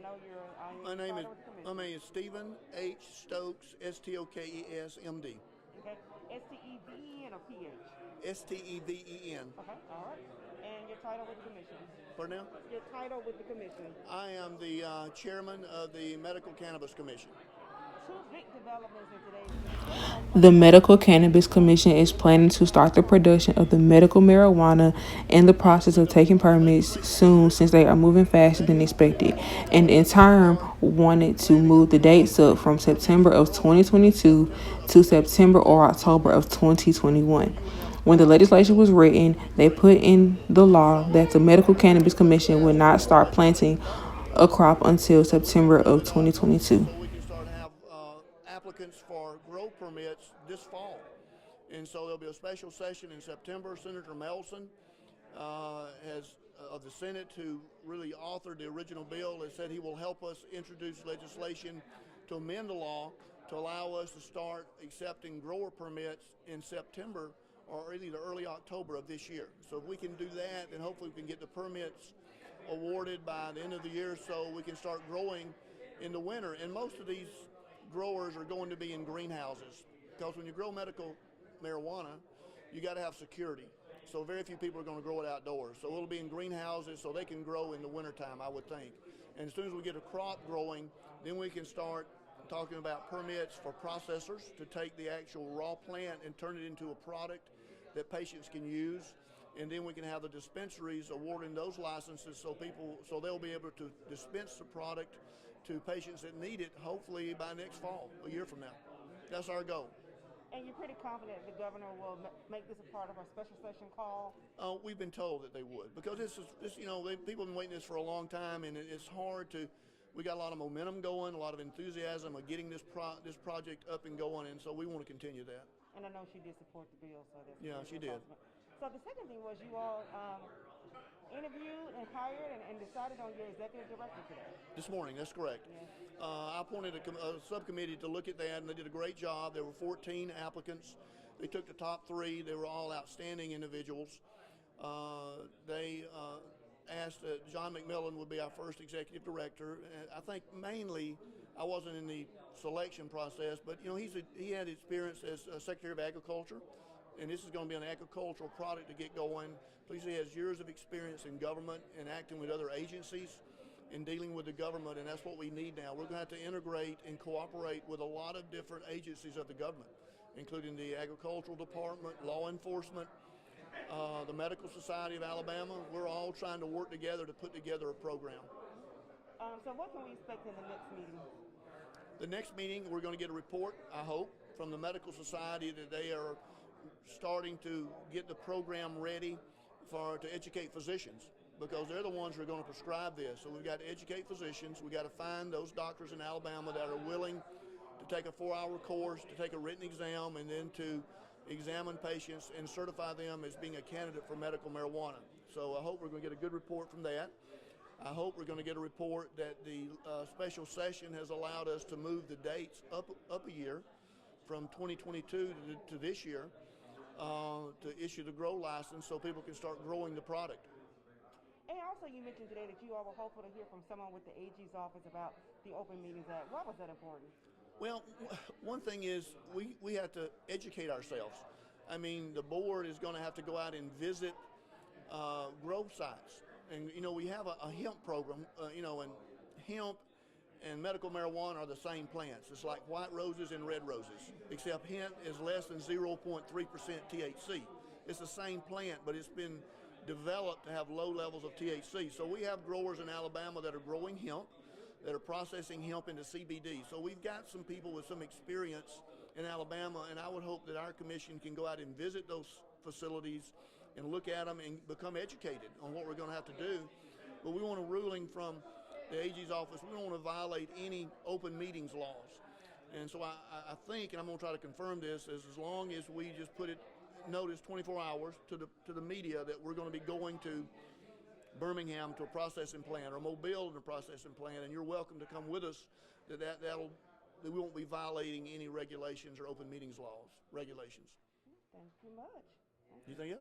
know your My name is title with the commission. Stephen H. Stokes, Stokes, MD. Okay. STEVEN or PH? Steven. Okay. All right. And your title with the commission. Pardon now? Your title with the commission. I am the chairman of the Medical Cannabis Commission. Two big developments in today's news. First of all, we The talked about Medical Cannabis Commission is planning to start the production of the medical marijuana in the process of taking permits soon since they are moving faster than expected, and in turn wanted to move the dates up from September of 2022 to September or October of 2021. When the legislation was written, they put in the law that the Medical Cannabis Commission would not start planting a crop until September of 2022. So we can start to have applicants for grow permits this fall. And so there'll be a special session in September. Senator Melson has of the Senate, who really authored the original bill, has said he will help us introduce legislation to amend the law to allow us to start accepting grower permits in September or either early October of this year. So if we can do that, then hopefully we can get the permits awarded by the end of the year so we can start growing in the winter. And most of these growers are going to be in greenhouses, because when you grow medical marijuana, you got to have security. So very few people are going to grow it outdoors. So it'll be in greenhouses so they can grow in the wintertime, I would think. And as soon as we get a crop growing, then we can start talking about permits for processors to take the actual raw plant and turn it into a product that patients can use. And then we can have the dispensaries awarding those licenses so they'll be able to dispense the product to patients that need it, hopefully by next fall, a year from now. That's our goal. And you're pretty confident the governor will make this a part of our special session call? We've been told that they would, because people have been waiting this for a long time, and it's hard to. We got a lot of momentum going, a lot of enthusiasm of getting this project up and going, and so we want to continue that. And I know she did support the bill, so that's Yeah, she did. So the second thing was you all interviewed and hired and decided on your executive director today. This morning, that's correct. Yes. I appointed a subcommittee to look at that, and they did a great job. There were 14 applicants. They took the top 3. They were all outstanding individuals. They asked that John McMillan would be our first executive director. And I think mainly I wasn't in the selection process, but he had experience as Secretary of Agriculture, and this is going to be an agricultural product to get going. So he has years of experience in government and acting with other agencies and dealing with the government, and that's what we need now. We're going to have to integrate and cooperate with a lot of different agencies of the government, including the Agricultural Department, law enforcement, the Medical Society of Alabama. We're all trying to work together to put together a program. So what can we expect in the next meeting? The next meeting, we're going to get a report, I hope, from the Medical Society that they are starting to get the program ready to educate physicians, because they're the ones who are going to prescribe this. So we've got to educate physicians. We've got to find those doctors in Alabama that are willing to take a 4-hour course, to take a written exam, and then to examine patients and certify them as being a candidate for medical marijuana. So I hope we're going to get a good report from that. I hope we're going to get a report that the special session has allowed us to move the dates up a year from 2022 to this year to issue the grow license so people can start growing the product. And also you mentioned today that you all were hopeful to hear from someone with the AG's office about the Open Meetings Act. Why was that important? Well, one thing is we have to educate ourselves. I mean, the board is going to have to go out and visit grow sites. And, we have a hemp program, and hemp and medical marijuana are the same plants. It's like white roses and red roses, except hemp is less than 0.3% THC. It's the same plant, but it's been developed to have low levels of THC. So we have growers in Alabama that are growing hemp, that are processing hemp into CBD. So we've got some people with some experience in Alabama, and I would hope that our commission can go out and visit those facilities and look at them and become educated on what we're going to have to do. But we want a ruling from the AG's office. We don't want to violate any open meetings laws. And so I think, and I'm going to try to confirm this, is as long as we just put it notice 24 hours to the media that we're going to be going to Birmingham to a processing plant, or Mobile to a processing plant, and you're welcome to come with us, that we won't be violating any regulations or open meetings laws regulations. Thank you much. You think?